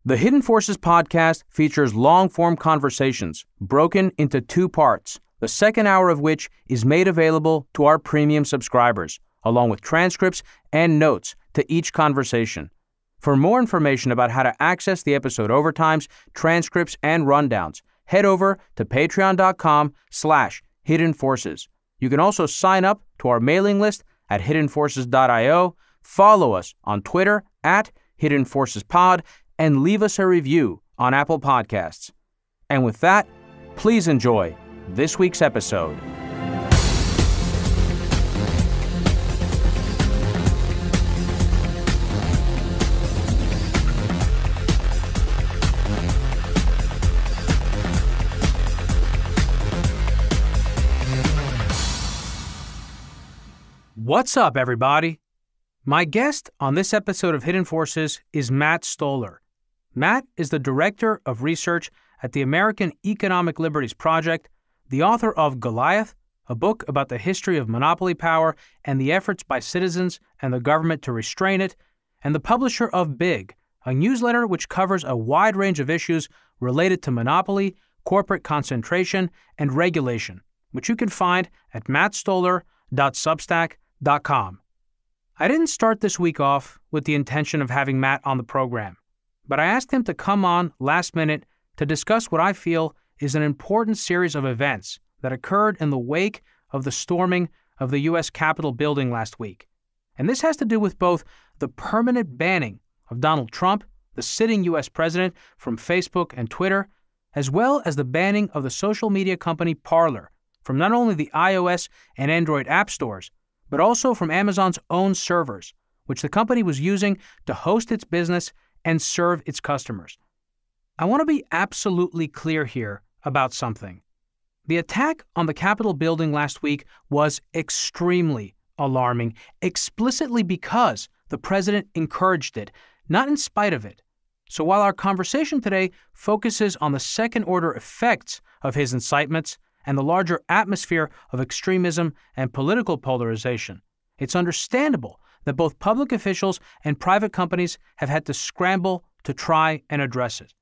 The Hidden Forces podcast features long-form conversations broken into 2 parts, the second hour of which is made available to our premium subscribers, along with transcripts and notes to each conversation. For more information about how to access the episode overtimes, transcripts, and rundowns, head over to patreon.com/Hidden Forces. You can also sign up to our mailing list at hiddenforces.io, follow us on Twitter at Hidden Forces Pod, and leave us a review on Apple Podcasts. And with that, please enjoy this week's episode. What's up, everybody? My guest on this episode of Hidden Forces is Matt Stoller. Matt is the Director of Research at the American Economic Liberties Project, the author of Goliath, a book about the history of monopoly power and the efforts by citizens and the government to restrain it, and the publisher of Big, a newsletter which covers a wide range of issues related to monopoly, corporate concentration, and regulation, which you can find at mattstoller.substack.com. I didn't start this week off with the intention of having Matt on the program, but I asked him to come on last minute to discuss what I feel is an important series of events that occurred in the wake of the storming of the U.S. Capitol building last week. And this has to do with both the permanent banning of Donald Trump, the sitting U.S. president, from Facebook and Twitter, as well as the banning of the social media company Parler from not only the iOS and Android app stores, but also from Amazon's own servers, which the company was using to host its business and serve its customers. I want to be absolutely clear here about something. The attack on the Capitol building last week was extremely alarming, explicitly because the president encouraged it, not in spite of it. So while our conversation today focuses on the second-order effects of his incitements and the larger atmosphere of extremism and political polarization, it's understandable that both public officials and private companies have had to scramble to try and address it.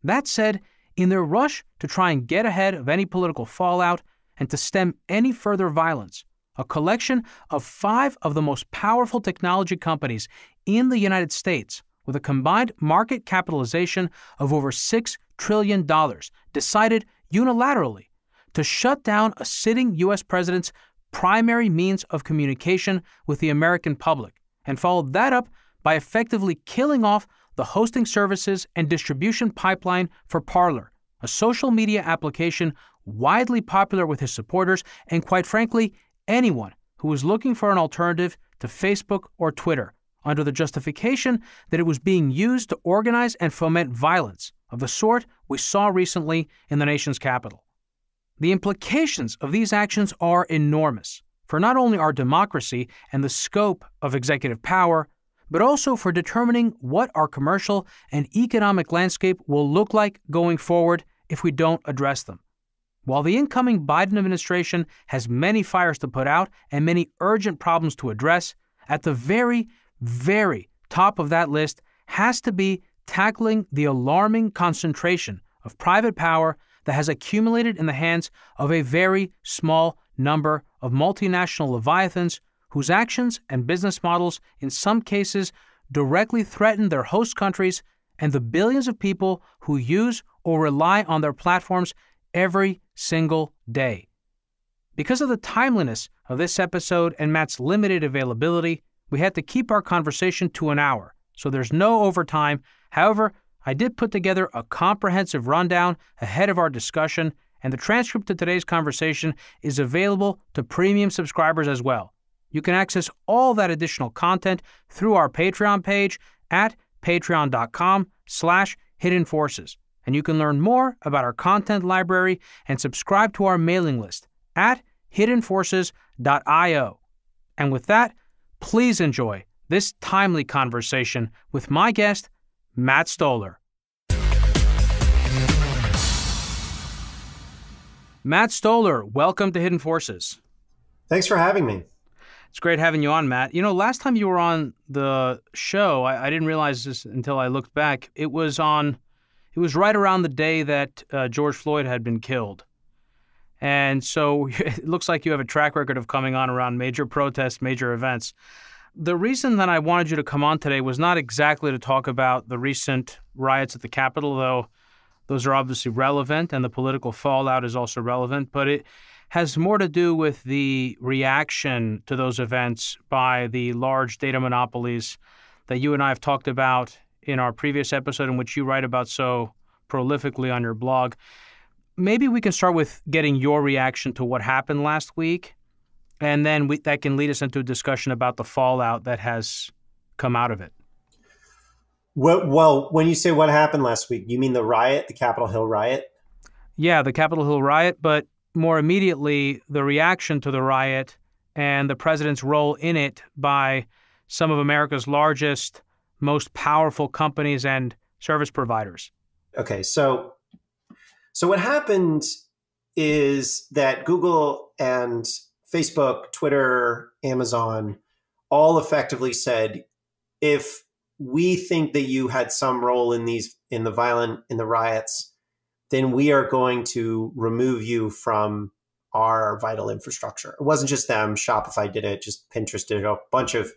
That said, in their rush to try and get ahead of any political fallout and to stem any further violence, a collection of 5 of the most powerful technology companies in the United States, with a combined market capitalization of over $6 trillion, decided unilaterally to shut down a sitting U.S. president's primary means of communication with the American public, and followed that up by effectively killing off the hosting services and distribution pipeline for Parler, a social media application widely popular with his supporters and, quite frankly, anyone who was looking for an alternative to Facebook or Twitter, under the justification that it was being used to organize and foment violence of the sort we saw recently in the nation's capital. The implications of these actions are enormous for not only our democracy and the scope of executive power, but also for determining what our commercial and economic landscape will look like going forward if we don't address them. While the incoming Biden administration has many fires to put out and many urgent problems to address, at the very, very top of that list has to be tackling the alarming concentration of private power that has accumulated in the hands of a very small number of multinational leviathans whose actions and business models in some cases directly threaten their host countries and the billions of people who use or rely on their platforms every single day. Because of the timeliness of this episode and Matt's limited availability, we had to keep our conversation to an hour, so there's no overtime. However, I did put together a comprehensive rundown ahead of our discussion, and the transcript of today's conversation is available to premium subscribers as well. You can access all that additional content through our Patreon page at patreon.com/Hidden Forces, and you can learn more about our content library and subscribe to our mailing list at hiddenforces.io. And with that, please enjoy this timely conversation with my guest, Matt Stoller. Matt Stoller, welcome to Hidden Forces. Thanks for having me. It's great having you on, Matt. Last time you were on the show, I didn't realize this until I looked back. It was right around the day that George Floyd had been killed. And so it looks like you have a track record of coming on around major protests, major events. The reason that I wanted you to come on today was not exactly to talk about the recent riots at the Capitol, though those are obviously relevant and the political fallout is also relevant, but it has more to do with the reaction to those events by the large data monopolies that you and I have talked about in our previous episode, in which you write about so prolifically on your blog. Maybe we can start with getting your reaction to what happened last week, and then that can lead us into a discussion about the fallout that has come out of it. Well, when you say what happened last week, you mean the riot, the Capitol Hill riot? Yeah, the Capitol Hill riot, but more immediately, the reaction to the riot and the president's role in it by some of America's largest, most powerful companies and service providers. Okay, so what happened is that Google and Facebook, Twitter, Amazon all effectively said, if we think that you had some role in the riots, then we are going to remove you from our vital infrastructure. It wasn't just them. Shopify did it. Just Pinterest did it. A bunch of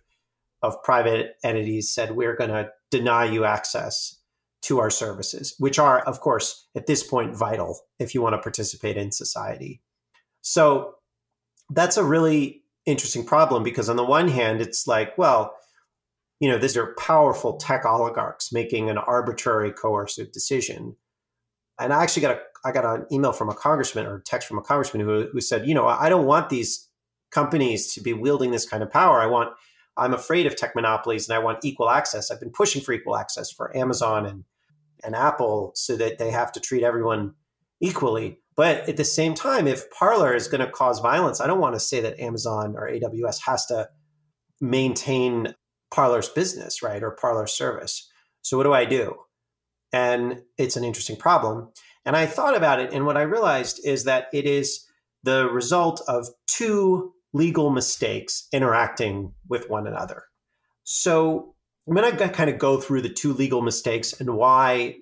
private entities said, we're going to deny you access to our services, which are, of course, at this point, vital if you want to participate in society. So that's a really interesting problem, because on the one hand, it's like, well, these are powerful tech oligarchs making an arbitrary coercive decision. And I actually got an email from a congressman, or text from a congressman who said, I don't want these companies to be wielding this kind of power. I'm afraid of tech monopolies, and I want equal access. I've been pushing for equal access for Amazon and Apple, so that they have to treat everyone equally. But at the same time, if Parler is going to cause violence, I don't want to say that Amazon or AWS has to maintain Parler's business, right? Or Parler's service. So what do I do? And it's an interesting problem. And I thought about it. And what I realized is that it is the result of two legal mistakes interacting with one another. So I'm going to kind of go through the two legal mistakes and why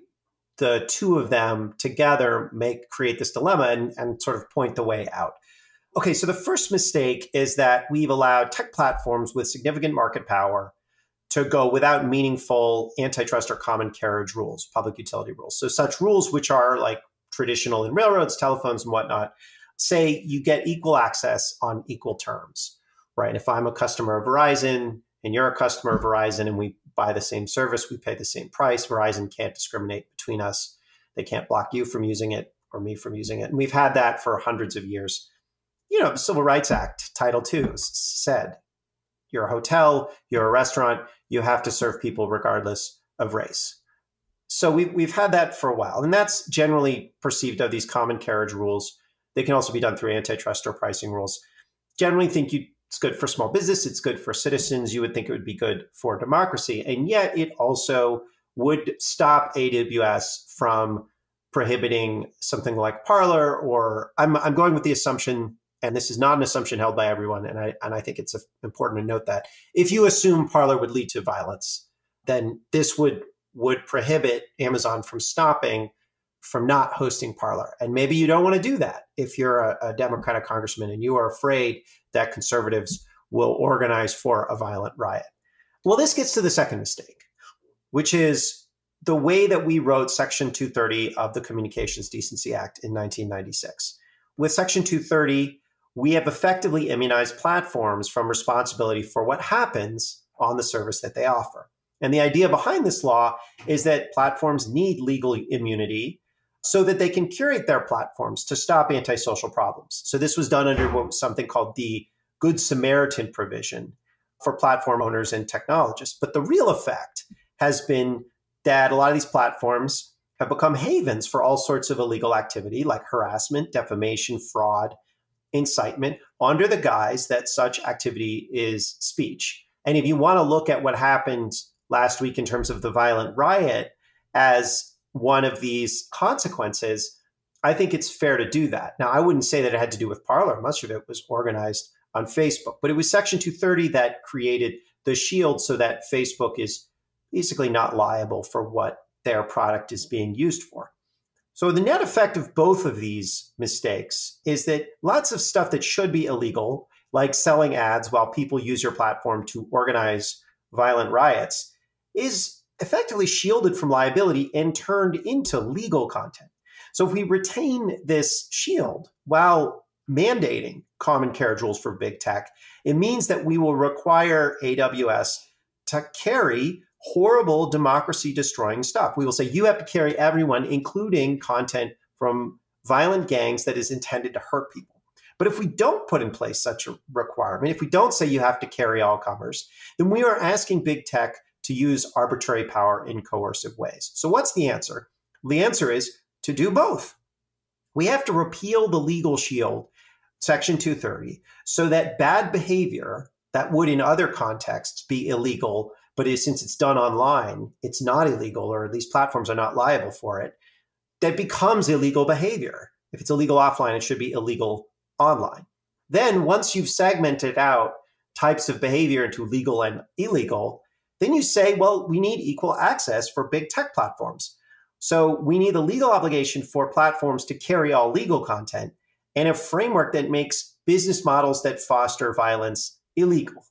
the two of them together create this dilemma, and sort of point the way out. Okay, so the first mistake is that we've allowed tech platforms with significant market power to go without meaningful antitrust or common carriage rules, public utility rules. So such rules which are like traditional in railroads, telephones, and whatnot, say you get equal access on equal terms, right? If I'm a customer of Verizon and you're a customer of Verizon and we buy the same service, we pay the same price, Verizon can't discriminate between us. They can't block you from using it or me from using it. And we've had that for hundreds of years. The Civil Rights Act, Title II said, you're a hotel, you're a restaurant, you have to serve people regardless of race. So we've had that for a while. And that's generally perceived of these common carriage rules. They can also be done through antitrust or pricing rules. Generally think it's good for small business, it's good for citizens, you would think it would be good for democracy. And yet it also would stop AWS from prohibiting something like Parler, or I'm going with the assumption, and this is not an assumption held by everyone, and I think it's important to note that if you assume Parler would lead to violence, then this would prohibit Amazon from not hosting Parler. And maybe you don't want to do that if you're a Democratic congressman and you are afraid that conservatives will organize for a violent riot. Well, this gets to the second mistake, which is the way that we wrote Section 230 of the Communications Decency Act in 1996. With Section 230, we have effectively immunized platforms from responsibility for what happens on the service that they offer. And the idea behind this law is that platforms need legal immunity so that they can curate their platforms to stop antisocial problems. So this was done under something called the Good Samaritan provision for platform owners and technologists. But the real effect has been that a lot of these platforms have become havens for all sorts of illegal activity like harassment, defamation, fraud, incitement, under the guise that such activity is speech. And if you want to look at what happened last week in terms of the violent riot as one of these consequences, I think it's fair to do that. Now, I wouldn't say that it had to do with Parler. Much of it was organized on Facebook. But it was Section 230 that created the shield so that Facebook is basically not liable for what their product is being used for. So the net effect of both of these mistakes is that lots of stuff that should be illegal, like selling ads while people use your platform to organize violent riots, is effectively shielded from liability and turned into legal content. So if we retain this shield while mandating common carriage rules for big tech, it means that we will require AWS to carry horrible democracy-destroying stuff. We will say, you have to carry everyone, including content from violent gangs that is intended to hurt people. But if we don't put in place such a requirement, if we don't say you have to carry all comers, then we are asking big tech to use arbitrary power in coercive ways. So what's the answer? The answer is to do both. We have to repeal the legal shield, Section 230, so that bad behavior that would in other contexts be illegal, but since it's done online, it's not illegal, or these platforms are not liable for it, that becomes illegal behavior. If it's illegal offline, it should be illegal online. Then once you've segmented out types of behavior into legal and illegal, then you say, well, we need equal access for big tech platforms. So we need a legal obligation for platforms to carry all legal content and a framework that makes business models that foster violence illegal.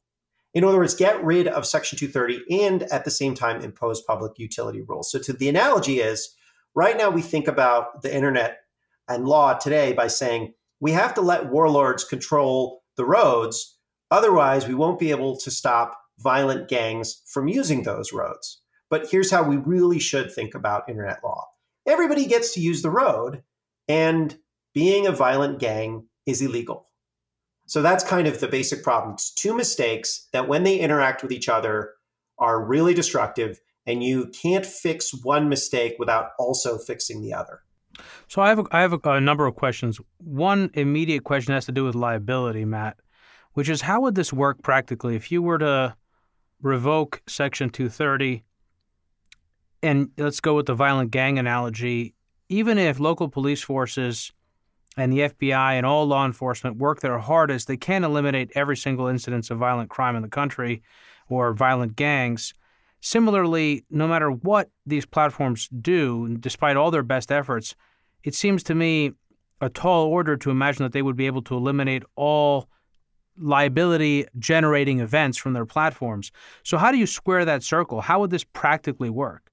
In other words, get rid of Section 230 and at the same time impose public utility rules. So the analogy is, right now we think about the internet and law today by saying we have to let warlords control the roads. Otherwise, we won't be able to stop violent gangs from using those roads. But here's how we really should think about internet law. Everybody gets to use the road, and being a violent gang is illegal. So that's kind of the basic problem. It's two mistakes that when they interact with each other are really destructive, and you can't fix one mistake without also fixing the other. So I have a number of questions. One immediate question has to do with liability, Matt, which is how would this work practically if you were to revoke Section 230, and let's go with the violent gang analogy, even if local police forces and the FBI and all law enforcement work their hardest, they can't eliminate every single incidence of violent crime in the country or violent gangs. Similarly, no matter what these platforms do, despite all their best efforts, it seems to me a tall order to imagine that they would be able to eliminate all liability-generating events from their platforms. So how do you square that circle? How would this practically work?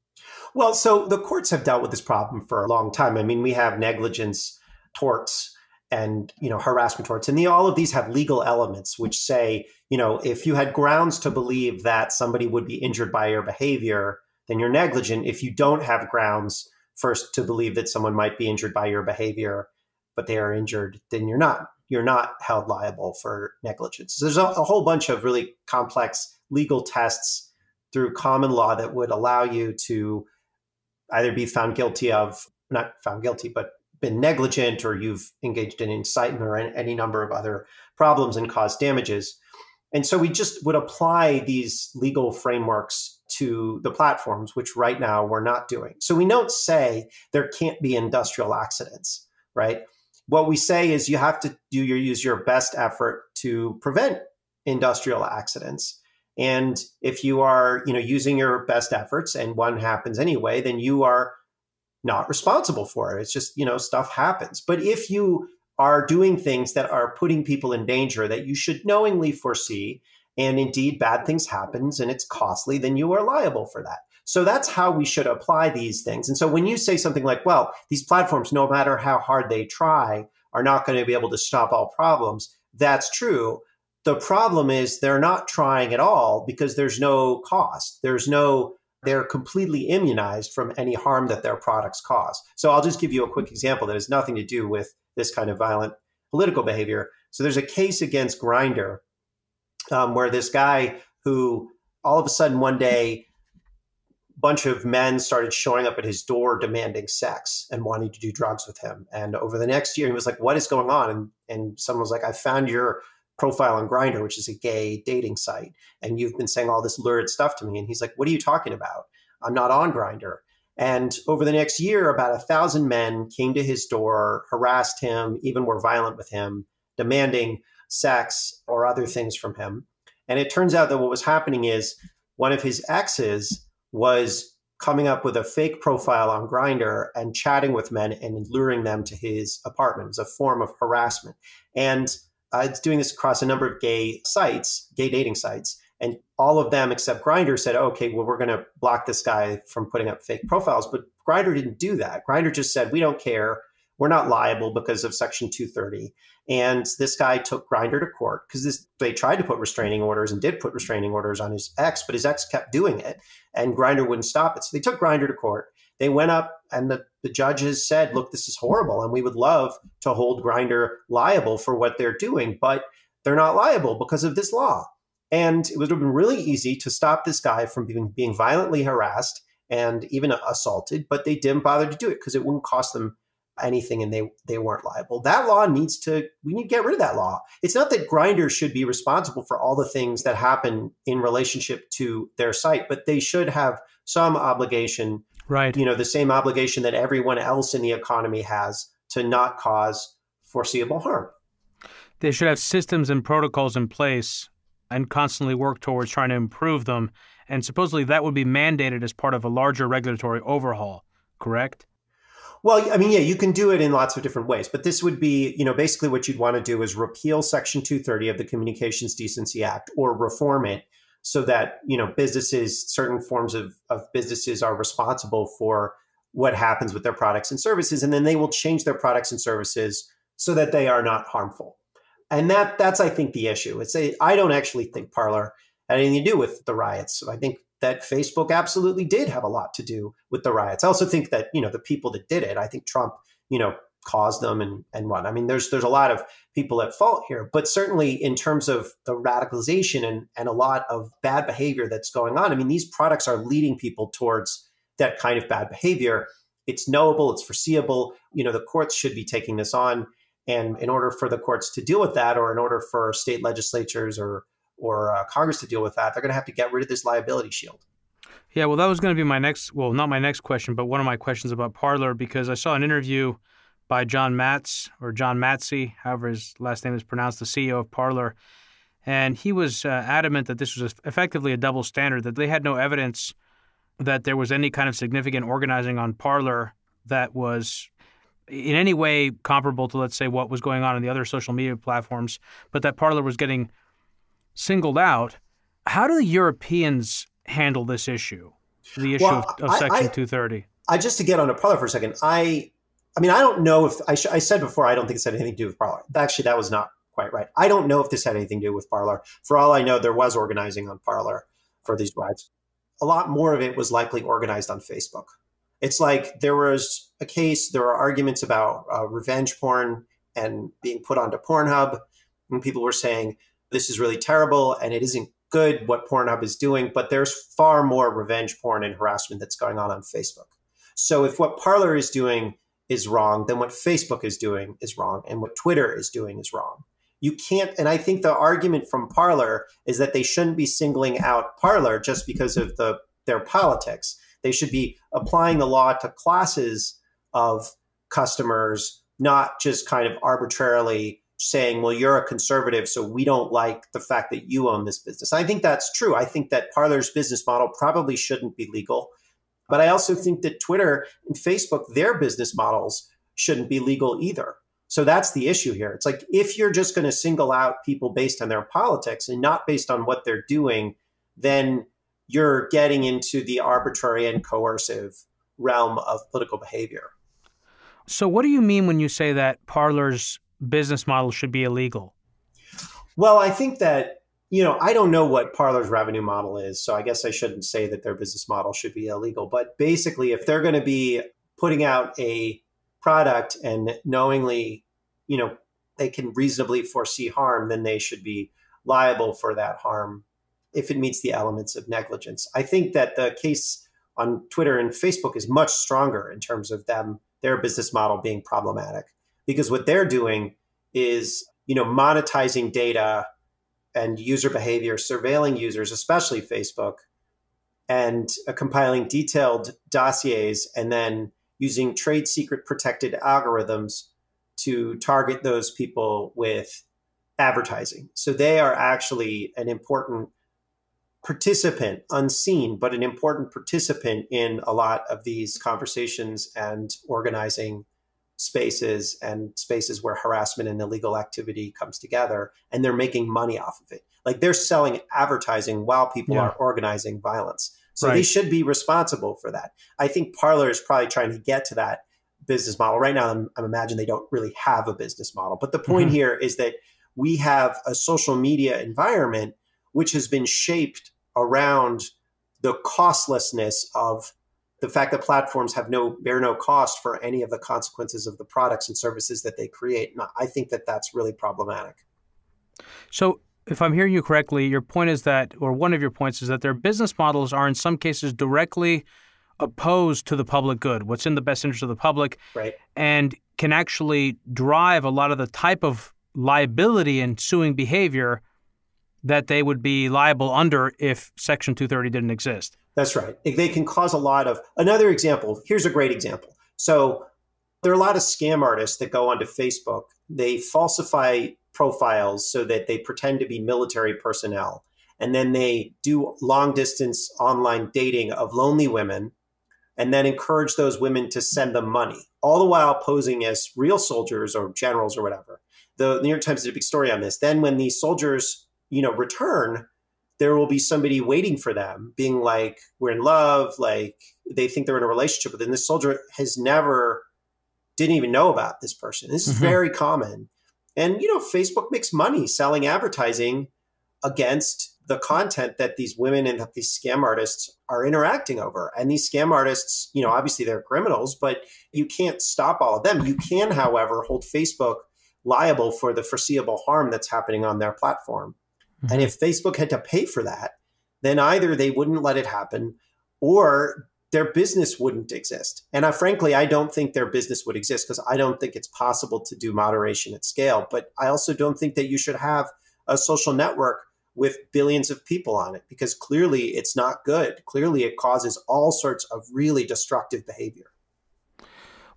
Well, so the courts have dealt with this problem for a long time. I mean, we have negligence torts and, harassment torts. And all of these have legal elements which say, if you had grounds to believe that somebody would be injured by your behavior, then you're negligent. If you don't have grounds first to believe that someone might be injured by your behavior, but they are injured, then you're not held liable for negligence. So there's a whole bunch of really complex legal tests through common law that would allow you to either be found guilty of, not found guilty, but been negligent, or you've engaged in incitement or any number of other problems and caused damages. And so we just would apply these legal frameworks to the platforms, which right now we're not doing. So we don't say there can't be industrial accidents, right? What we say is you have to use your best effort to prevent industrial accidents. And if you are, using your best efforts and one happens anyway, then you are not responsible for it. It's just, stuff happens. But if you are doing things that are putting people in danger that you should knowingly foresee, and indeed bad things happens and it's costly, then you are liable for that. So that's how we should apply these things. And so when you say something like, well, these platforms, no matter how hard they try, are not going to be able to stop all problems, that's true. The problem is they're not trying at all because there's no cost. They're completely immunized from any harm that their products cause. So I'll just give you a quick example that has nothing to do with this kind of violent political behavior. So there's a case against Grindr where this guy who all of a sudden one day, a bunch of men started showing up at his door demanding sex and wanting to do drugs with him. And over the next year, he was like, what is going on? And someone was like, I found your profile on Grindr, which is a gay dating site, and you've been saying all this lurid stuff to me. And he's like, what are you talking about? I'm not on Grindr. And over the next year, about 1,000 men came to his door, harassed him, even were violent with him, demanding sex or other things from him. And it turns out that what was happening is one of his exes was coming up with a fake profile on Grindr and chatting with men and luring them to his apartment. It was a form of harassment. And it's doing this across a number of gay sites, gay dating sites. And all of them except Grindr said, okay, well, we're going to block this guy from putting up fake profiles. But Grindr didn't do that. Grindr just said, we don't care. We're not liable because of Section 230. And this guy took Grindr to court because they tried to put restraining orders and did put restraining orders on his ex, but his ex kept doing it and Grindr wouldn't stop it. So they took Grindr to court. They went up and the judges said, look, this is horrible. And we would love to hold Grindr liable for what they're doing, but they're not liable because of this law. And it would have been really easy to stop this guy from being violently harassed and even assaulted, but they didn't bother to do it because it wouldn't cost them anything and they weren't liable. That law we need to get rid of that law. It's not that Grindr should be responsible for all the things that happen in relationship to their site, but they should have some obligation, right? The same obligation that everyone else in the economy has to not cause foreseeable harm. They should have systems and protocols in place and constantly work towards trying to improve them. And supposedly that would be mandated as part of a larger regulatory overhaul, correct? Well, I mean, yeah, you can do it in lots of different ways, but this would be, basically what you'd want to do is repeal Section 230 of the Communications Decency Act or reform it so that, businesses, certain forms of businesses are responsible for what happens with their products and services. And then they will change their products and services so that they are not harmful. And that's, I think, the issue. I don't actually think Parler had anything to do with the riots. I think that Facebook absolutely did have a lot to do with the riots. I also think that, the people that did it, I think Trump, caused them and what. I mean, there's a lot of people at fault here, but certainly in terms of the radicalization and a lot of bad behavior that's going on, I mean, these products are leading people towards that kind of bad behavior. It's knowable, it's foreseeable. The courts should be taking this on. And in order for the courts to deal with that, or in order for state legislatures or Congress to deal with that, they're going to have to get rid of this liability shield. Yeah, well, that was going to be not my next question, but one of my questions about Parler, because I saw an interview by John Matze, however his last name is pronounced, the CEO of Parler, and he was adamant that this was effectively a double standard, that they had no evidence that there was any kind of significant organizing on Parler that was in any way comparable to, let's say, what was going on in the other social media platforms, but that Parler was getting singled out. How do the Europeans handle this issue, the issue of Section 230? Just to get on to Parler for a second, I don't know if I said before, I don't think this had anything to do with Parler. Actually, that was not quite right. I don't know if this had anything to do with Parler. For all I know, there was organizing on Parler for these riots. A lot more of it was likely organized on Facebook. It's like there was a case, there were arguments about revenge porn and being put onto Pornhub. And people were saying, this is really terrible and it isn't good what Pornhub is doing, but there's far more revenge porn and harassment that's going on Facebook. So if what Parler is doing is wrong, then what Facebook is doing is wrong, and what Twitter is doing is wrong. You can't, and I think the argument from Parler is that they shouldn't be singling out Parler just because of their politics. They should be applying the law to classes of customers, not just kind of arbitrarily saying, well, you're a conservative, so we don't like the fact that you own this business. I think that's true. I think that Parler's business model probably shouldn't be legal. But I also think that Twitter and Facebook, their business models shouldn't be legal either. So that's the issue here. It's like, if you're just going to single out people based on their politics and not based on what they're doing, then you're getting into the arbitrary and coercive realm of political behavior. So what do you mean when you say that Parler's business model should be illegal? Well, I think that, I don't know what Parler's revenue model is, so I guess I shouldn't say that their business model should be illegal. But basically, if they're going to be putting out a product and knowingly, they can reasonably foresee harm, then they should be liable for that harm if it meets the elements of negligence. I think that the case on Twitter and Facebook is much stronger in terms of their business model being problematic, because what they're doing is, monetizing data and user behavior, surveilling users, especially Facebook, and compiling detailed dossiers, and then using trade secret protected algorithms to target those people with advertising. So they are actually an important participant, unseen, but an important participant in a lot of these conversations and organizing spaces and spaces where harassment and illegal activity comes together, and they're making money off of it. Like they're selling advertising while people are organizing violence. So they should be responsible for that. I think Parler is probably trying to get to that business model. Right now, I'm imagining they don't really have a business model. But the point here is that we have a social media environment which has been shaped around the costlessness of the fact that platforms bear no cost for any of the consequences of the products and services that they create. And I think that that's really problematic. So if I'm hearing you correctly, your point is that, or one of your points is that their business models are in some cases directly opposed to the public good, what's in the best interest of the public, right, and can actually drive a lot of the type of liability and suing behavior that they would be liable under if Section 230 didn't exist. That's right. They can cause a lot of... Another example, here's a great example. So there are a lot of scam artists that go onto Facebook. They falsify profiles so that they pretend to be military personnel. And then they do long distance online dating of lonely women and then encourage those women to send them money, all the while posing as real soldiers or generals or whatever. The New York Times did a big story on this. Then when these soldiers, return, there will be somebody waiting for them being like, we're in love, like they think they're in a relationship with them. This soldier didn't even know about this person. This is very common. And, Facebook makes money selling advertising against the content that these women and that these scam artists are interacting over. And these scam artists, obviously they're criminals, but you can't stop all of them. You can, however, hold Facebook liable for the foreseeable harm that's happening on their platform. And if Facebook had to pay for that, then either they wouldn't let it happen or their business wouldn't exist. And frankly, I don't think their business would exist because I don't think it's possible to do moderation at scale. But I also don't think that you should have a social network with billions of people on it because clearly it's not good. Clearly it causes all sorts of really destructive behavior.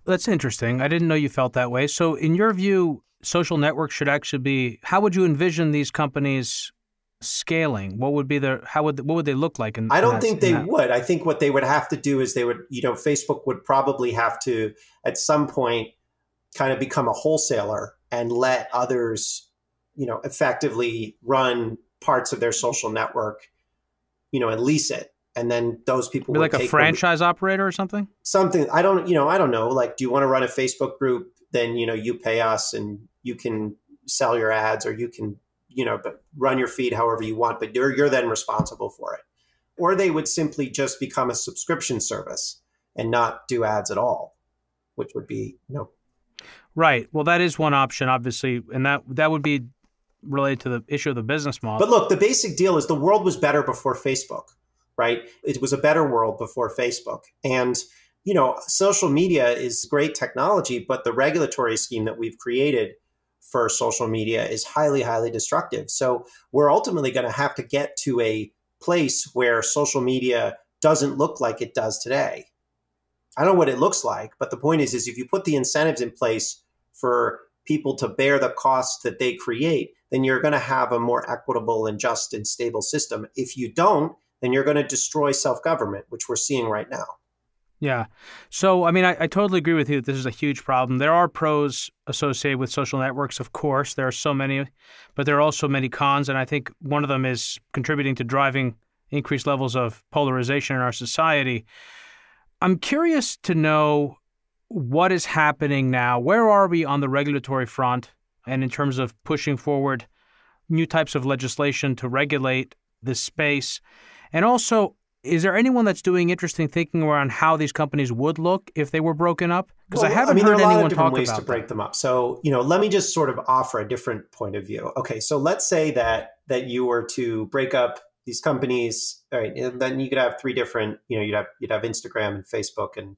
That's interesting. I didn't know you felt that way. So in your view, social networks should actually be, how would you envision these companies scaling? What would they look like? I don't think they would. I think what they would have to do is Facebook would probably have to at some point kind of become a wholesaler and let others, effectively run parts of their social network, and lease it. And then those people would be like a franchise operator or something? Something. I don't know. Like, do you want to run a Facebook group? Then, you pay us and you can sell your ads or you can, but run your feed however you want, but you're then responsible for it. Or they would simply just become a subscription service and not do ads at all, which would be, Right. Well, that is one option, obviously. And that would be related to the issue of the business model. But look, the basic deal is the world was better before Facebook, right? It was a better world before Facebook. And, social media is great technology, but the regulatory scheme that we've created for social media is highly, highly destructive. So we're ultimately going to have to get to a place where social media doesn't look like it does today. I don't know what it looks like, but the point is if you put the incentives in place for people to bear the costs that they create, then you're going to have a more equitable and just and stable system. If you don't, then you're going to destroy self-government, which we're seeing right now. Yeah. So, I totally agree with you that this is a huge problem. There are pros associated with social networks, of course. There are so many, but there are also many cons. And I think one of them is contributing to driving increased levels of polarization in our society. I'm curious to know what is happening now. Where are we on the regulatory front and in terms of pushing forward new types of legislation to regulate this space? And also, is there anyone that's doing interesting thinking around how these companies would look if they were broken up? Because I haven't heard anyone talk about that. There are a lot of different ways to break them up. So, let me just sort of offer a different point of view. Okay, so let's say that you were to break up these companies, all right, and then you could have three different, you'd have Instagram and Facebook and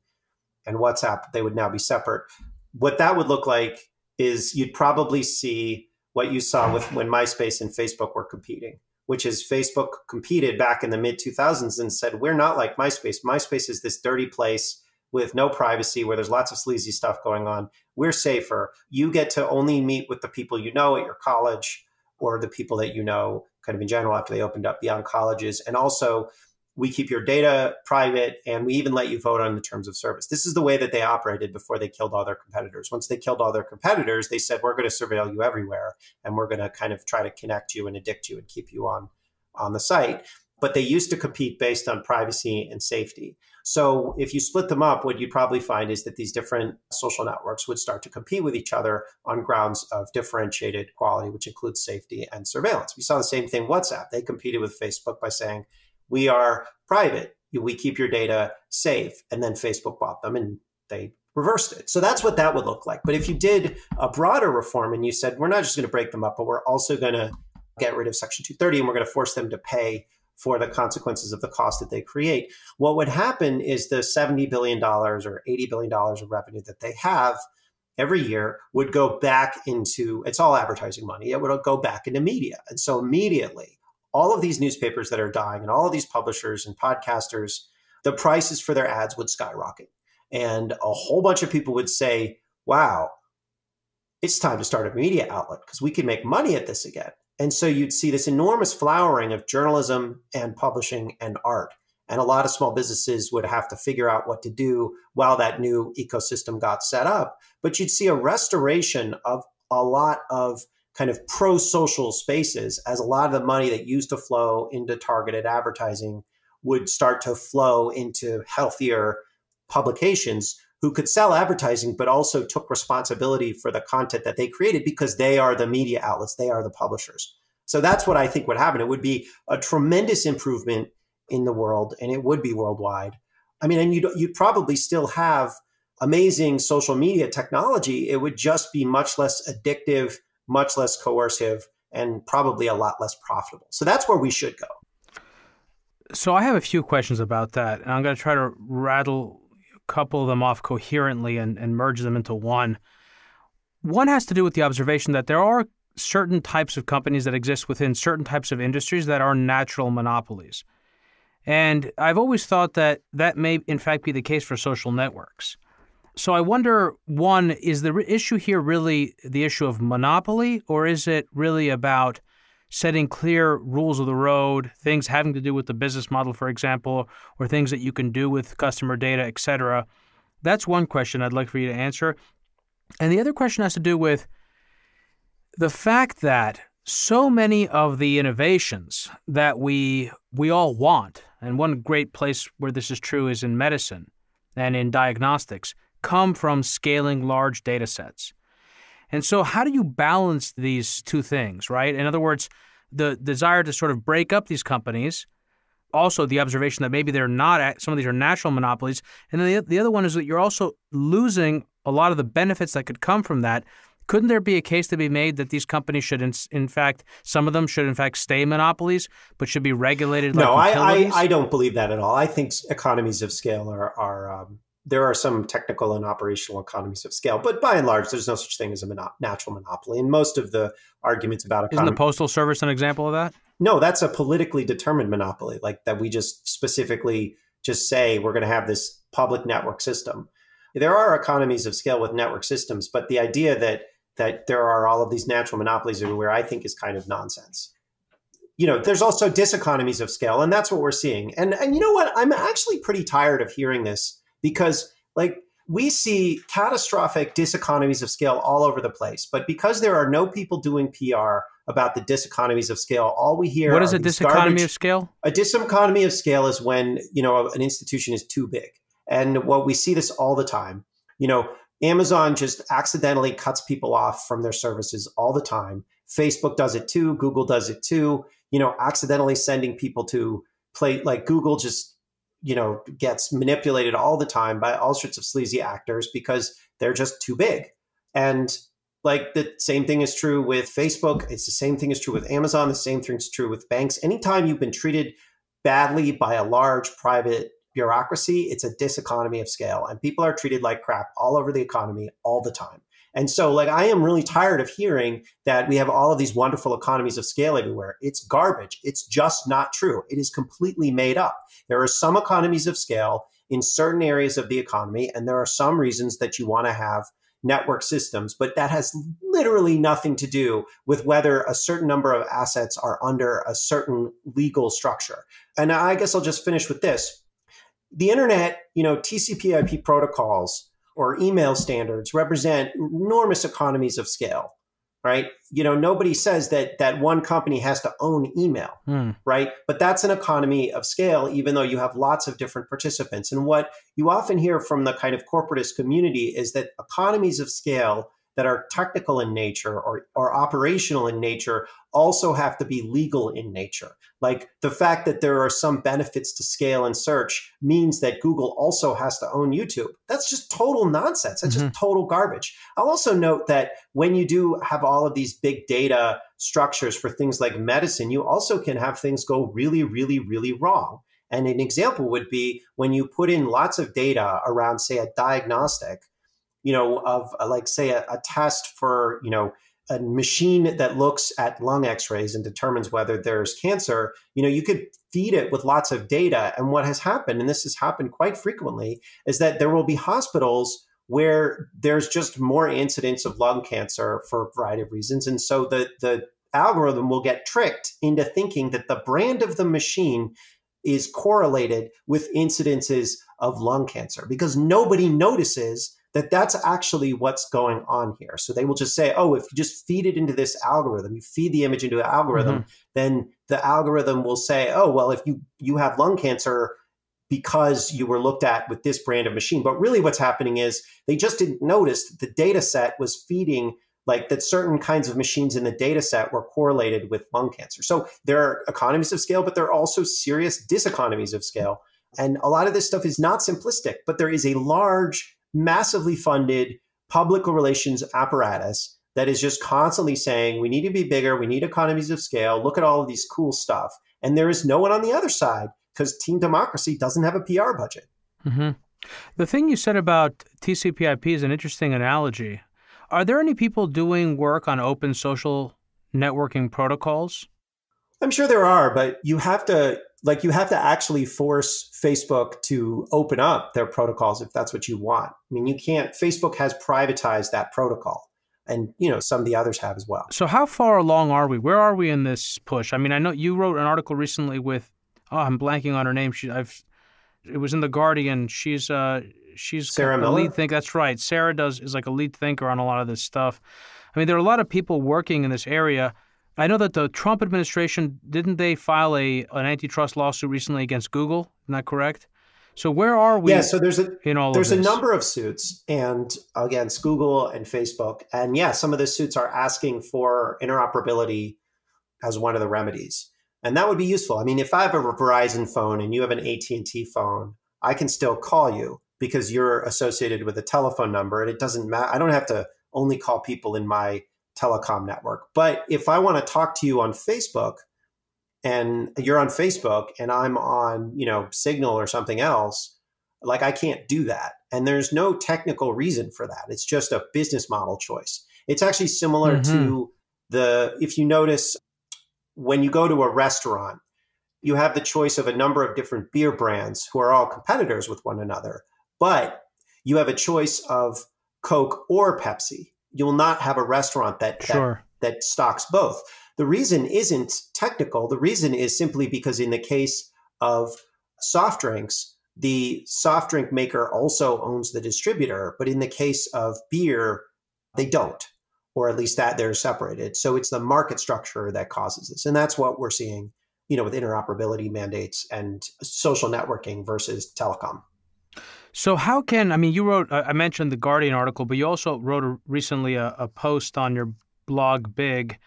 WhatsApp. They would now be separate. What that would look like is you'd probably see what you saw when MySpace and Facebook were competing, which is Facebook competed back in the mid-2000s and said, we're not like MySpace. MySpace is this dirty place with no privacy where there's lots of sleazy stuff going on. We're safer. You get to only meet with the people you know at your college. or the people that you know kind of in general after they opened up beyond colleges. And also, we keep your data private, and we even let you vote on the terms of service. This is the way that they operated before they killed all their competitors. Once they killed all their competitors, they said, we're going to surveil you everywhere, and we're going to kind of try to connect you and addict you and keep you on the site. But they used to compete based on privacy and safety. So if you split them up, what you'd probably find is that these different social networks would start to compete with each other on grounds of differentiated quality, which includes safety and surveillance. We saw the same thing with WhatsApp. They competed with Facebook by saying, we are private, we keep your data safe. And then Facebook bought them and they reversed it. So that's what that would look like. But if you did a broader reform and you said, we're not just going to break them up, but we're also going to get rid of Section 230 and we're going to force them to pay for the consequences of the cost that they create, what would happen is the $70 billion or $80 billion of revenue that they have every year would go back into, it's all advertising money, it would go back into media. And so immediately, all of these newspapers that are dying and all of these publishers and podcasters, the prices for their ads would skyrocket. And a whole bunch of people would say, wow, it's time to start a media outlet because we can make money at this again. And so you'd see this enormous flowering of journalism and publishing and art. And a lot of small businesses would have to figure out what to do while that new ecosystem got set up. But you'd see a restoration of a lot of kind of pro-social spaces, as a lot of the money that used to flow into targeted advertising would start to flow into healthier publications who could sell advertising, but also took responsibility for the content that they created because they are the media outlets, they are the publishers. So that's what I think would happen. It would be a tremendous improvement in the world, and it would be worldwide. I mean, and you'd probably still have amazing social media technology. It would just be much less addictive, much less coercive, and probably a lot less profitable. So that's where we should go. So I have a few questions about that, and I'm going to try to rattle a couple of them off coherently and merge them into one. One has to do with the observation that there are certain types of companies that exist within certain types of industries that are natural monopolies. And I've always thought that that may, in fact, be the case for social networks. So I wonder, one, is the issue here really the issue of monopoly, or is it really about setting clear rules of the road, things having to do with the business model, for example, or things that you can do with customer data, et cetera? That's one question I'd like for you to answer. And the other question has to do with the fact that so many of the innovations that we all want, and one great place where this is true is in medicine and in diagnostics, come from scaling large data sets. And so how do you balance these two things, right? In other words, the desire to sort of break up these companies, also the observation that maybe they're not, some of these are natural monopolies, and then the other one is that you're also losing a lot of the benefits that could come from that. Couldn't there be a case to be made that these companies should, in fact, some of them should, in fact, stay monopolies, but should be regulated like utilities? I don't believe that at all. I think economies of scale are there are some technical and operational economies of scale, but by and large, there's no such thing as a natural monopoly. And most of the arguments about economy— Isn't the Postal Service an example of that? No, that's a politically determined monopoly, like that we just specifically just say we're going to have this public network system. There are economies of scale with network systems, but the idea that there are all of these natural monopolies everywhere, I think is kind of nonsense. There's also diseconomies of scale, and that's what we're seeing. And you know what? I'm actually pretty tired of hearing this because we see catastrophic diseconomies of scale all over the place. But because there are no people doing PR about the diseconomies of scale, all we hear— What is a diseconomy of scale? A diseconomy of scale is when, an institution is too big. And what we see this all the time. Amazon just accidentally cuts people off from their services all the time. Facebook does it too. Google does it too. Accidentally sending people to play, like Google just, gets manipulated all the time by all sorts of sleazy actors because they're just too big. And like the same thing is true with Facebook. It's the same thing is true with Amazon. The same thing is true with banks. Anytime you've been treated badly by a large private bureaucracy, it's a diseconomy of scale, and people are treated like crap all over the economy all the time. And so I am really tired of hearing that we have all of these wonderful economies of scale everywhere. It's garbage. It's just not true. It is completely made up. There are some economies of scale in certain areas of the economy, and there are some reasons that you want to have network systems, but that has literally nothing to do with whether a certain number of assets are under a certain legal structure. And I guess I'll just finish with this. The internet, TCP/IP protocols or email standards represent enormous economies of scale, right? Nobody says that one company has to own email, right? But that's an economy of scale, even though you have lots of different participants. And what you often hear from the kind of corporatist community is that economies of scale that are technical in nature or operational in nature also have to be legal in nature. Like the fact that there are some benefits to scale and search means that Google also has to own YouTube. That's just total nonsense. That's just total garbage. I'll also note that when you do have all of these big data structures for things like medicine, you also can have things go really, really, really wrong. And an example would be when you put in lots of data around, say, a diagnostic, of like, say, a test for, a machine that looks at lung x-rays and determines whether there's cancer, you could feed it with lots of data. And what has happened, and this has happened quite frequently, is that there will be hospitals where there's just more incidence of lung cancer for a variety of reasons. And so the algorithm will get tricked into thinking that the brand of the machine is correlated with incidences of lung cancer because nobody notices that that's actually what's going on here. So they will just say, oh, if you just feed it into this algorithm, you feed the image into an algorithm, then the algorithm will say, oh, well, if you have lung cancer because you were looked at with this brand of machine. But really what's happening is they just didn't notice that the data set was feeding like that certain kinds of machines in the data set were correlated with lung cancer. So there are economies of scale, but there are also serious diseconomies of scale. And a lot of this stuff is not simplistic, but there is a large, massively funded public relations apparatus that is just constantly saying, we need to be bigger, we need economies of scale, look at all of these cool stuff. And there is no one on the other side because Team Democracy doesn't have a PR budget. The thing you said about TCP/IP is an interesting analogy. Are there any people doing work on open social networking protocols? I'm sure there are, but you have to actually force Facebook to open up their protocols if that's what you want. I mean, Facebook has privatized that protocol and, some of the others have as well. So how far along are we? Where are we in this push? I mean, I know you wrote an article recently with, I'm blanking on her name. It was in The Guardian. She's Sarah a Miller? lead thinker. That's right. Sarah is like a lead thinker on a lot of this stuff. I mean, there are a lot of people working in this area. I know that the Trump administration, didn't they file an antitrust lawsuit recently against Google? Isn't that correct? So where are we so there's a number of suits and against Google and Facebook. And some of the suits are asking for interoperability as one of the remedies. And that would be useful. I mean, if I have a Verizon phone and you have an AT&T phone, I can still call you because you're associated with a telephone number and it doesn't matter. I don't have to only call people in my telecom network. But if I want to talk to you on Facebook and you're on Facebook and I'm on, Signal or something else, like I can't do that. And there's no technical reason for that. It's just a business model choice. It's actually similar to if you notice, when you go to a restaurant, you have the choice of a number of different beer brands who are all competitors with one another, but you have a choice of Coke or Pepsi. You will not have a restaurant that stocks both. The reason isn't technical. The reason is simply because in the case of soft drinks, the soft drink maker also owns the distributor. But in the case of beer, they don't, or at least that they're separated. So it's the market structure that causes this. And that's what we're seeing, with interoperability mandates and social networking versus telecom. So how can, you wrote, I mentioned the Guardian article, but you also wrote recently a post on your blog, Big,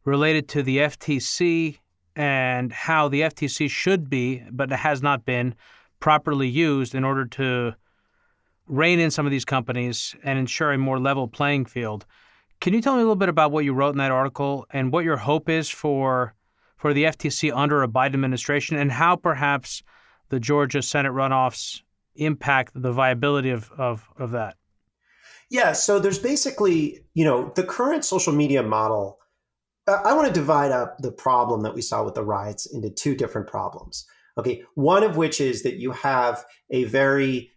related to the FTC and how the FTC should be, but it has not been, properly used in order to rein in some of these companies and ensure a more level playing field. Can you tell me a little bit about what you wrote in that article and what your hope is for the FTC under a Biden administration and how perhaps the Georgia Senate runoffs impact the viability of that? Yeah, so there's basically, the current social media model. I want to divide up the problem that we saw with the riots into two different problems. Okay, one of which is that you have a very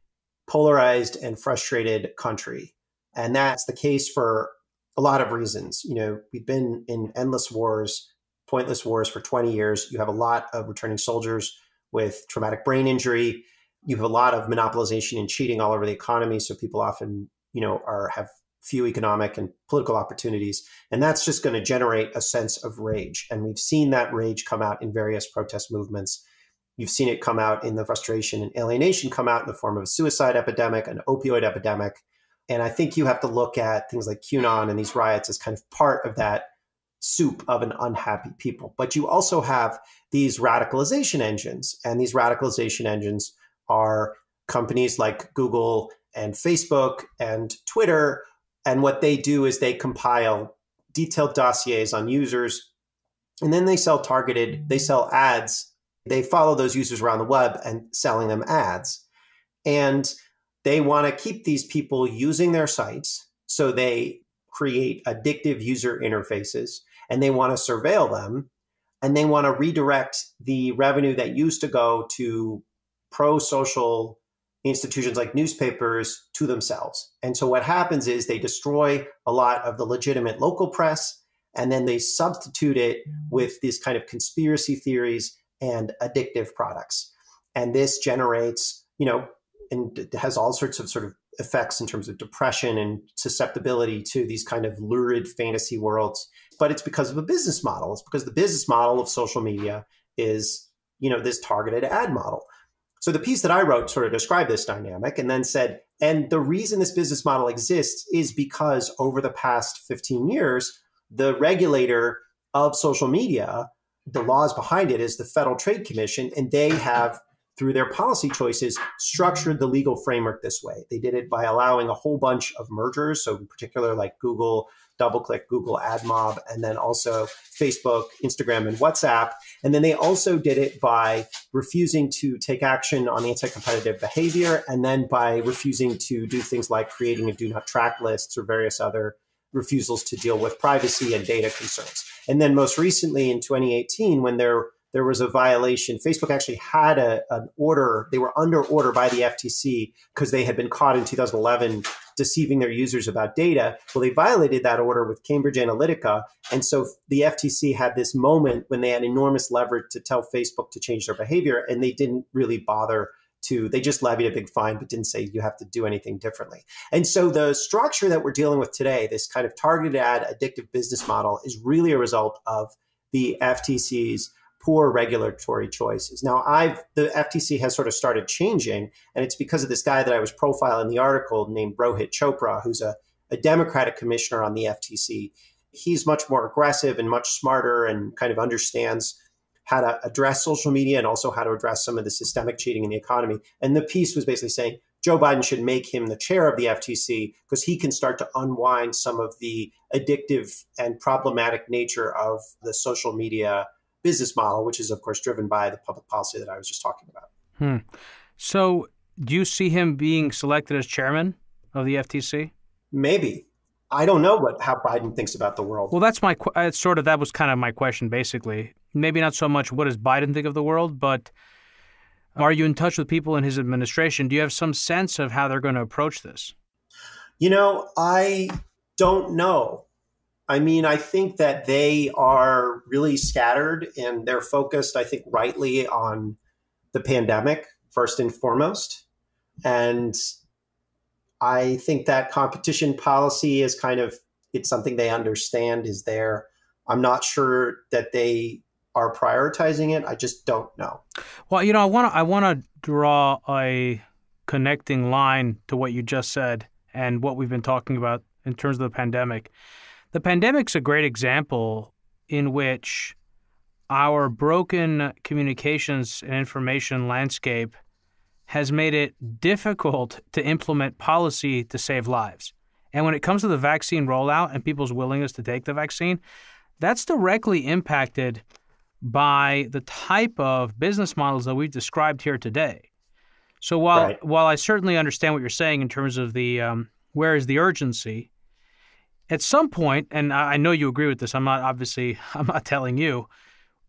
polarized and frustrated country And that's the case for a lot of reasons. We've been in endless wars, pointless wars for 20 years. You have a lot of returning soldiers with traumatic brain injury. You have a lot of monopolization and cheating all over the economy. So people often, have few economic and political opportunities. And that's just going to generate a sense of rage. And we've seen that rage come out in various protest movements. You've seen it come out in the frustration and alienation come out in the form of a suicide epidemic, an opioid epidemic. And I think you have to look at things like QAnon and these riots as kind of part of that soup of an unhappy people. But you also have these radicalization engines. And these radicalization engines are companies like Google and Facebook and Twitter. And what they do is they compile detailed dossiers on users, and then they sell ads. They follow those users around the web and selling them ads. And they want to keep these people using their sites. So they create addictive user interfaces, and they want to surveil them, and they want to redirect the revenue that used to go to pro-social institutions like newspapers to themselves. And so what happens is they destroy a lot of the legitimate local press, and then they substitute it with these kind of conspiracy theories and addictive products. And this generates, and it has all sorts of sort of effects in terms of depression and susceptibility to these kind of lurid fantasy worlds. But it's because of a business model. It's because the business model of social media is, this targeted ad model. So the piece that I wrote sort of described this dynamic and then said, and the reason this business model exists is because over the past 15 years, the regulator of social media, the laws behind it is the Federal Trade Commission, and they have, through their policy choices, structured the legal framework this way. They did it by allowing a whole bunch of mergers. So in particular, like Google, DoubleClick, Google AdMob, and then also Facebook, Instagram, and WhatsApp. And then they also did it by refusing to take action on anti-competitive behavior, and then by refusing to do things like creating a do not track lists or various other refusals to deal with privacy and data concerns. And then most recently in 2018, when there was a violation, Facebook actually had an order. They were under order by the FTC because they had been caught in 2011 deceiving their users about data. Well, they violated that order with Cambridge Analytica. And so the FTC had this moment when they had enormous leverage to tell Facebook to change their behavior, and they didn't really bother to, they just levied a big fine, but didn't say you have to do anything differently. And so the structure that we're dealing with today, this kind of targeted ad addictive business model, is really a result of the FTC's poor regulatory choices. Now, the FTC has sort of started changing, and it's because of this guy that I was profiling in the article named Rohit Chopra, who's a Democratic commissioner on the FTC. He's much more aggressive and much smarter and kind of understands how to address social media and also how to address some of the systemic cheating in the economy. And the piece was basically saying Joe Biden should make him the chair of the FTC because he can start to unwind some of the addictive and problematic nature of the social media business model, which is, of course, driven by the public policy that I was just talking about. So do you see him being selected as chairman of the FTC? Maybe. I don't know how Biden thinks about the world. Well, that was kind of my question, basically. Maybe not so much what does Biden think of the world, but are you in touch with people in his administration? Do you have some sense of how they're going to approach this? I don't know. I mean, I think that they are really scattered and they're focused, I think, rightly on the pandemic, first and foremost. And I think that competition policy is it's something they understand is there. I'm not sure that they are prioritizing it. I just don't know. Well, I want to draw a connecting line to what you just said and what we've been talking about in terms of the pandemic. The pandemic's a great example in which our broken communications and information landscape has made it difficult to implement policy to save lives. And when it comes to the vaccine rollout and people's willingness to take the vaccine, that's directly impacted by the type of business models that we've described here today. So while I certainly understand what you're saying in terms of the where is the urgency, at some point, and I know you agree with this, I'm not telling you,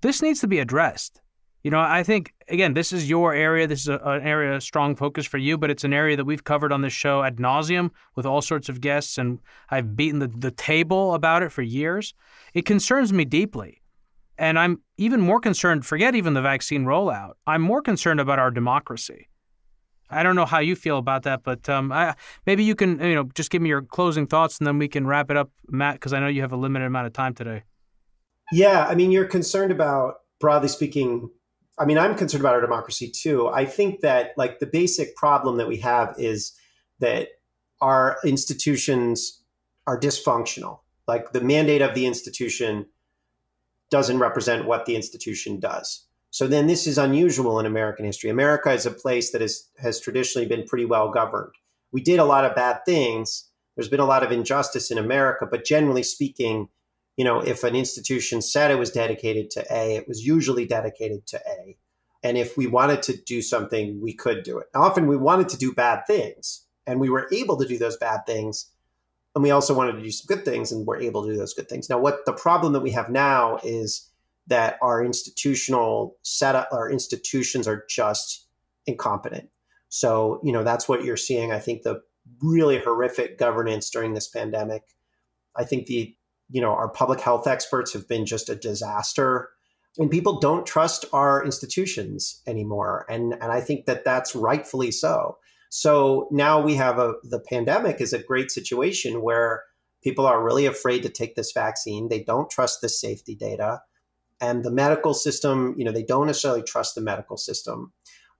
this needs to be addressed. I think, again, this is your area. This is an area of strong focus for you, but it's an area that we've covered on this show ad nauseum with all sorts of guests, and I've beaten the table about it for years. It concerns me deeply. And I'm even more concerned, forget even the vaccine rollout, I'm more concerned about our democracy. I don't know how you feel about that, but maybe you can just give me your closing thoughts, and then we can wrap it up, Matt, because I know you have a limited amount of time today. Yeah, I mean, you're concerned about, broadly speaking, I mean, I'm concerned about our democracy too. I think that like the basic problem that we have is that our institutions are dysfunctional. Like the mandate of the institution doesn't represent what the institution does. So then this is unusual in American history. America is a place that has traditionally been pretty well governed. We did a lot of bad things. There's been a lot of injustice in America, but generally speaking, if an institution said it was dedicated to A, it was usually dedicated to A. And if we wanted to do something, we could do it. Often we wanted to do bad things, and we were able to do those bad things. And we also wanted to do some good things, and we're able to do those good things. Now, what the problem that we have now is that our institutional setup, our institutions are just incompetent. So, that's what you're seeing. I think the really horrific governance during this pandemic. I think our public health experts have been just a disaster, and people don't trust our institutions anymore. And I think that that's rightfully so. So now we have the pandemic is a great situation where people are really afraid to take this vaccine. They don't trust the safety data. And the medical system, they don't necessarily trust the medical system.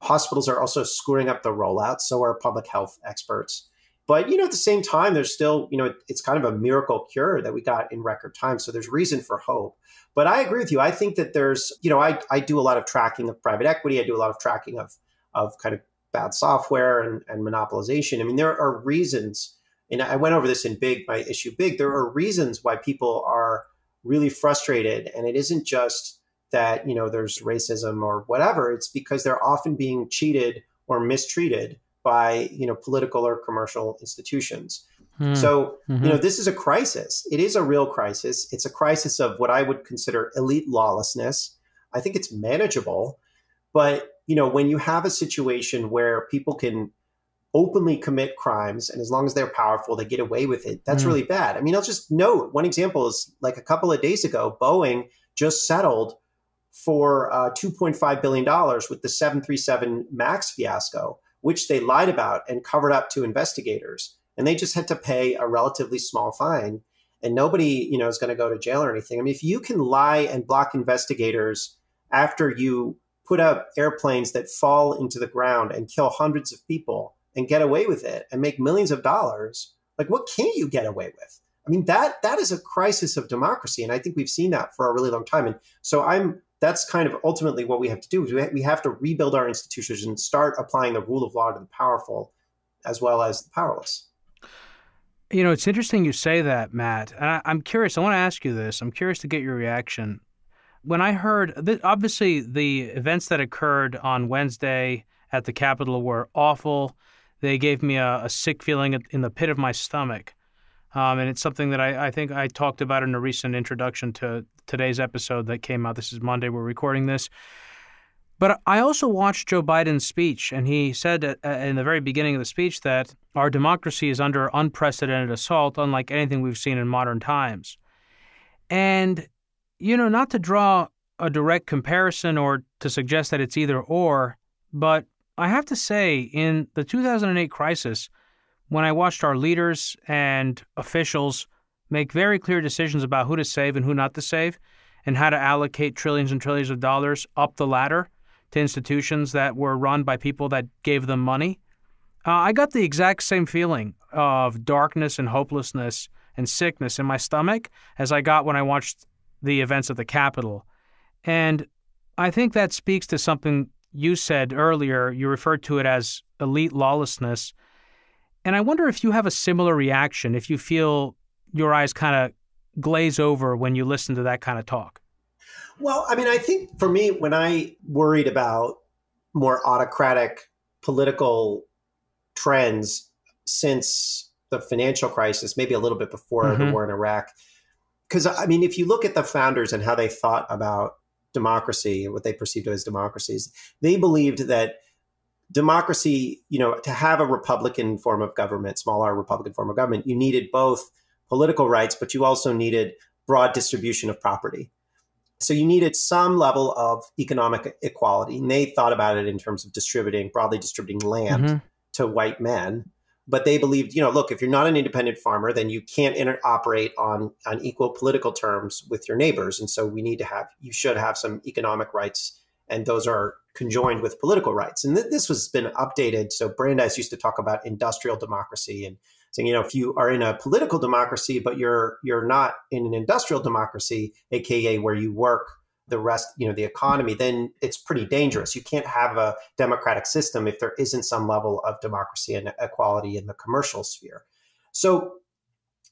Hospitals are also screwing up the rollout. So are public health experts. But, at the same time, there's still, it's kind of a miracle cure that we got in record time. So there's reason for hope. But I agree with you. I think that there's, I do a lot of tracking of private equity. I do a lot of tracking of kind of bad software and monopolization. I mean, there are reasons, and I went over this in my issue Big. There are reasons why people are really frustrated. And it isn't just that, there's racism or whatever. It's because they're often being cheated or mistreated by, political or commercial institutions. So, this is a crisis. It is a real crisis. It's a crisis of what I would consider elite lawlessness. I think it's manageable. But, when you have a situation where people can openly commit crimes, and as long as they're powerful, they get away with it, that's really bad. I mean, I'll just note one example is like a couple of days ago, Boeing just settled for $2.5 billion with the 737 MAX fiasco, which they lied about and covered up to investigators. And they just had to pay a relatively small fine. And nobody, is going to go to jail or anything. I mean, if you can lie and block investigators after you put up airplanes that fall into the ground and kill hundreds of people and get away with it and make millions of dollars, like what can't you get away with? I mean, that is a crisis of democracy. And I think we've seen that for a really long time. And so that's kind of ultimately what we have to do. We have to rebuild our institutions and start applying the rule of law to the powerful as well as the powerless. It's interesting you say that, Matt. And I'm curious. I want to ask you this. I'm curious to get your reaction. When I heard, obviously, the events that occurred on Wednesday at the Capitol were awful. They gave me a sick feeling in the pit of my stomach. And it's something that I think I talked about in a recent introduction to today's episode that came out. This is Monday. We're recording this. But I also watched Joe Biden's speech, and he said in the very beginning of the speech that our democracy is under unprecedented assault, unlike anything we've seen in modern times. And, not to draw a direct comparison or to suggest that it's either or, but I have to say, in the 2008 crisis, when I watched our leaders and officials make very clear decisions about who to save and who not to save, and how to allocate trillions and trillions of dollars up the ladder to institutions that were run by people that gave them money, I got the exact same feeling of darkness and hopelessness and sickness in my stomach as I got when I watched the events at the Capitol. And I think that speaks to something you said earlier. You referred to it as elite lawlessness. And I wonder if you have a similar reaction, if you feel your eyes kind of glaze over when you listen to that kind of talk. Well, I mean, I think for me, when I worried about more autocratic political trends since the financial crisis, maybe a little bit before the war in Iraq, because I mean, if you look at the founders and how they thought about democracy, what they perceived as democracies. They believed that democracy, to have a Republican form of government, small r Republican form of government, you needed both political rights, but you also needed broad distribution of property. So you needed some level of economic equality. And they thought about it in terms of broadly distributing land to white men. But they believed, look, if you're not an independent farmer, then you can't operate on equal political terms with your neighbors. And so you should have some economic rights, and those are conjoined with political rights. And this has been updated. So Brandeis used to talk about industrial democracy and saying, if you are in a political democracy, but you're not in an industrial democracy, AKA where you work the rest, the economy, then it's pretty dangerous. You can't have a democratic system if there isn't some level of democracy and equality in the commercial sphere. So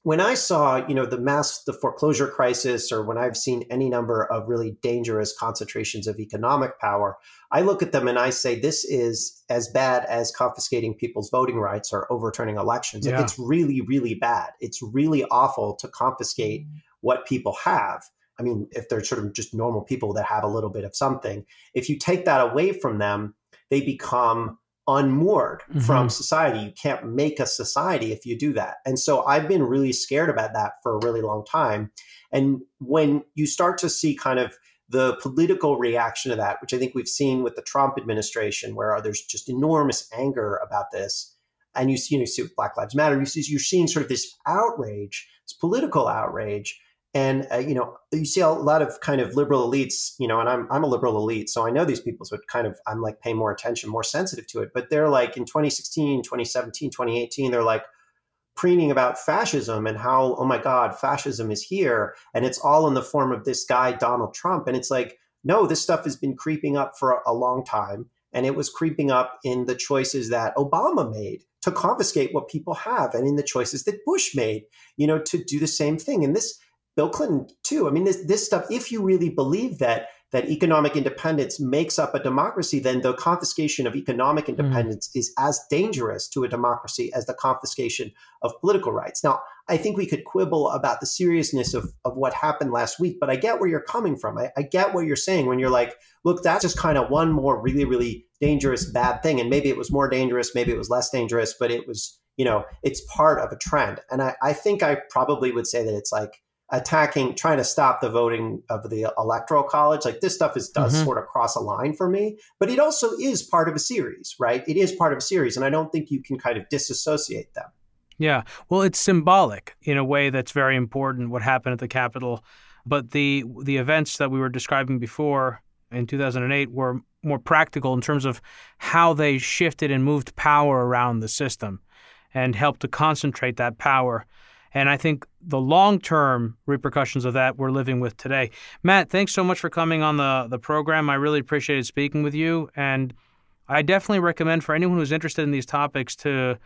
when I saw, the foreclosure crisis, or when I've seen any number of really dangerous concentrations of economic power, I look at them and I say, this is as bad as confiscating people's voting rights or overturning elections. Yeah. Like, it's really, really bad. It's really awful to confiscate what people have. I mean, if they're sort of just normal people that have a little bit of something, if you take that away from them, they become unmoored from society. You can't make a society if you do that. And so I've been really scared about that for a really long time. And when you start to see kind of the political reaction to that, which I think we've seen with the Trump administration, where there's just enormous anger about this, and you see with Black Lives Matter, you're seeing sort of this outrage, this political outrage. And, you see a lot of kind of liberal elites, and I'm a liberal elite. So I know these people, so I'm like paying more attention, more sensitive to it. But they're like in 2016, 2017, 2018, they're like preening about fascism and how, oh my God, fascism is here. And it's all in the form of this guy, Donald Trump. And it's like, no, this stuff has been creeping up for a long time. And it was creeping up in the choices that Obama made to confiscate what people have, and in the choices that Bush made, to do the same thing. And this, Bill Clinton too. I mean, this stuff, if you really believe that economic independence makes up a democracy, then the confiscation of economic independence is as dangerous to a democracy as the confiscation of political rights. Now, I think we could quibble about the seriousness of what happened last week, but I get where you're coming from. I get what you're saying when you're like, look, that's just kind of one more really, really dangerous, bad thing. And maybe it was more dangerous, maybe it was less dangerous, but it was, it's part of a trend. And I think I probably would say that it's like trying to stop the voting of the Electoral College. Like, this stuff does sort of cross a line for me, but it also is part of a series, right? It is part of a series. And I don't think you can kind of disassociate them. Yeah. Well, it's symbolic in a way that's very important, what happened at the Capitol. But the events that we were describing before in 2008 were more practical in terms of how they shifted and moved power around the system and helped to concentrate that power. And I think the long-term repercussions of that we're living with today. Matt, thanks so much for coming on the program. I really appreciated speaking with you. And I definitely recommend for anyone who's interested in these topics to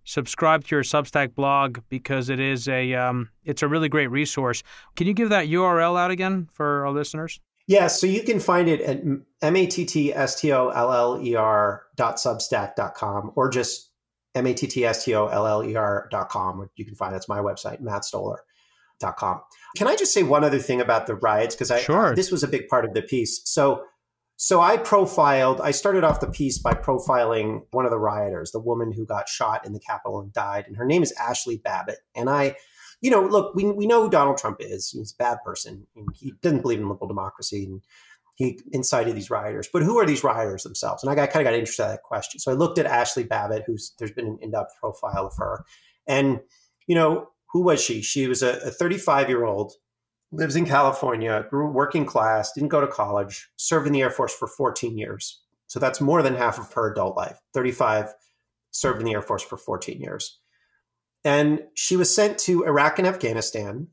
subscribe to your Substack blog, because it's a really great resource. Can you give that URL out again for our listeners? Yeah, so you can find it at mattstoller.substack.com, or just mattstoller.com. You can find that's my website, mattstoller.com. Can I just say one other thing about the riots? Because this was a big part of the piece. So I started off the piece by profiling one of the rioters, the woman who got shot in the Capitol and died. And her name is Ashley Babbitt. And look, we know who Donald Trump is. He's a bad person. He doesn't believe in liberal democracy. And he incited these rioters. But who are these rioters themselves? And I kind of got interested in that question. So I looked at Ashley Babbitt, there's been an in-depth profile of her. And, who was she? She was a 35-year-old, lives in California, grew working class, didn't go to college, served in the Air Force for 14 years. So that's more than half of her adult life. 35, served in the Air Force for 14 years. And she was sent to Iraq and Afghanistan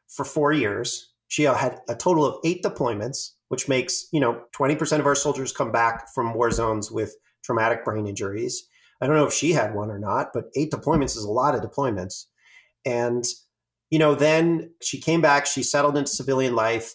for 4 years. She had a total of 8 deployments, which makes, 20% of our soldiers come back from war zones with traumatic brain injuries. I don't know if she had one or not, but 8 deployments is a lot of deployments. And, then she came back, she settled into civilian life,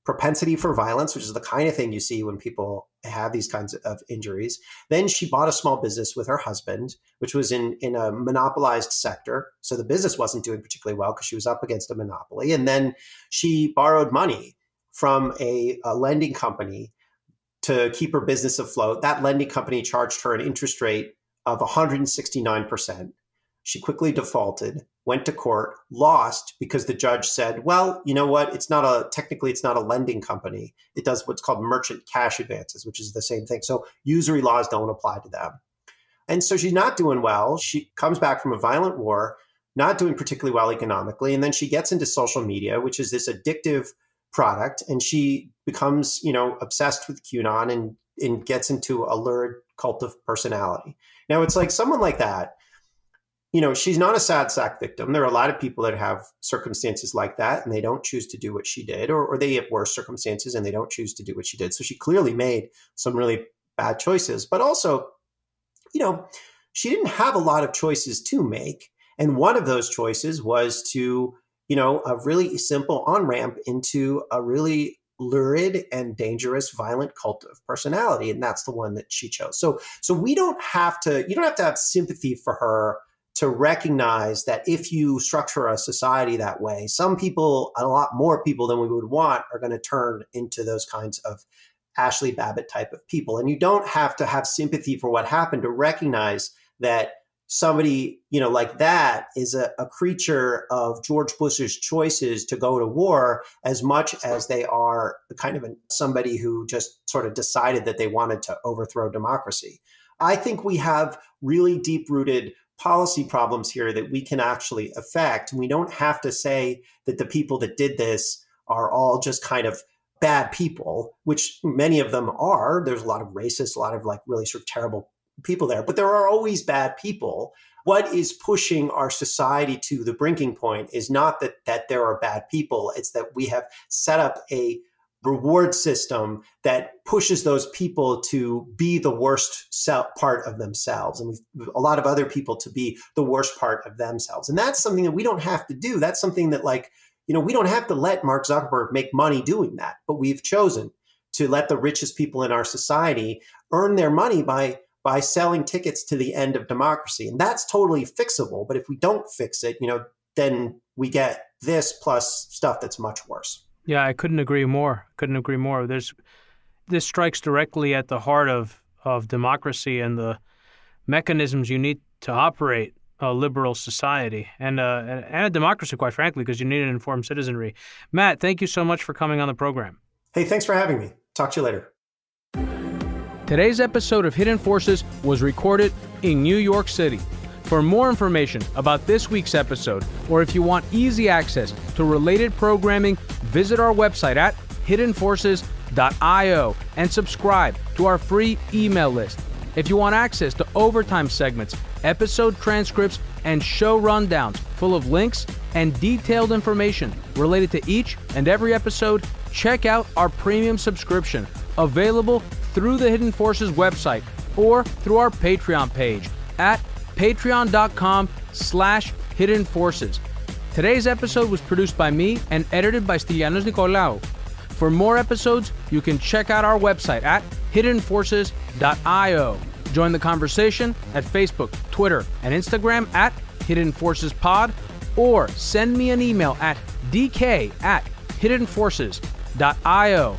propensity for violence, which is the kind of thing you see when people have these kinds of injuries. Then she bought a small business with her husband, which was in a monopolized sector. So the business wasn't doing particularly well because she was up against a monopoly. And then she borrowed money from a lending company to keep her business afloat. That lending company charged her an interest rate of 169%. She quickly defaulted, went to court, lost because the judge said, well, you know what? Technically it's not a lending company. It does what's called merchant cash advances, which is the same thing. So usury laws don't apply to them. And so she's not doing well. She comes back from a violent war, not doing particularly well economically. And then she gets into social media, which is this addictive product. And she becomes, obsessed with QAnon and gets into a lurid cult of personality. Now, it's like someone like that, she's not a sad sack victim. There are a lot of people that have circumstances like that and they don't choose to do what she did, or they have worse circumstances and they don't choose to do what she did. So she clearly made some really bad choices, but also, she didn't have a lot of choices to make. And one of those choices was to, a really simple on-ramp into a really lurid and dangerous violent cult of personality. And that's the one that she chose. So you don't have to have sympathy for her to recognize that if you structure a society that way, some people, a lot more people than we would want, are going to turn into those kinds of Ashley Babbitt type of people. And you don't have to have sympathy for what happened to recognize that somebody, like that is a creature of George Bush's choices to go to war as much as they are kind of somebody who just sort of decided that they wanted to overthrow democracy. I think we have really deep-rooted policy problems here that we can actually affect. We don't have to say that the people that did this are all just kind of bad people, which many of them are. There's a lot of racists, a lot of really sort of terrible people there, but there are always bad people. What is pushing our society to the breaking point is not that there are bad people. It's that we have set up a reward system that pushes those people to be the worst part of themselves, and a lot of other people to be the worst part of themselves. And that's something that we don't have to do. That's something that we don't have to let Mark Zuckerberg make money doing that, but we've chosen to let the richest people in our society earn their money by selling tickets to the end of democracy. And that's totally fixable. But if we don't fix it, then we get this plus stuff that's much worse. Yeah, I couldn't agree more. This strikes directly at the heart of democracy and the mechanisms you need to operate a liberal society and a democracy, quite frankly, because you need an informed citizenry. Matt, thank you so much for coming on the program. Hey, thanks for having me. Talk to you later. Today's episode of Hidden Forces was recorded in New York City. For more information about this week's episode, or if you want easy access to related programming, visit our website at hiddenforces.io and subscribe to our free email list. If you want access to overtime segments, episode transcripts, and show rundowns full of links and detailed information related to each and every episode, check out our premium subscription, available through the Hidden Forces website or through our Patreon page at patreon.com/Hidden Forces. Today's episode was produced by me and edited by Stylianos Nicolaou. For more episodes, you can check out our website at hiddenforces.io. Join the conversation at Facebook, Twitter, and Instagram at Hidden Forces Pod, or send me an email at dk@hiddenforces.io.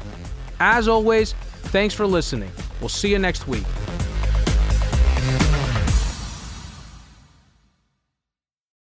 As always, thanks for listening. We'll see you next week.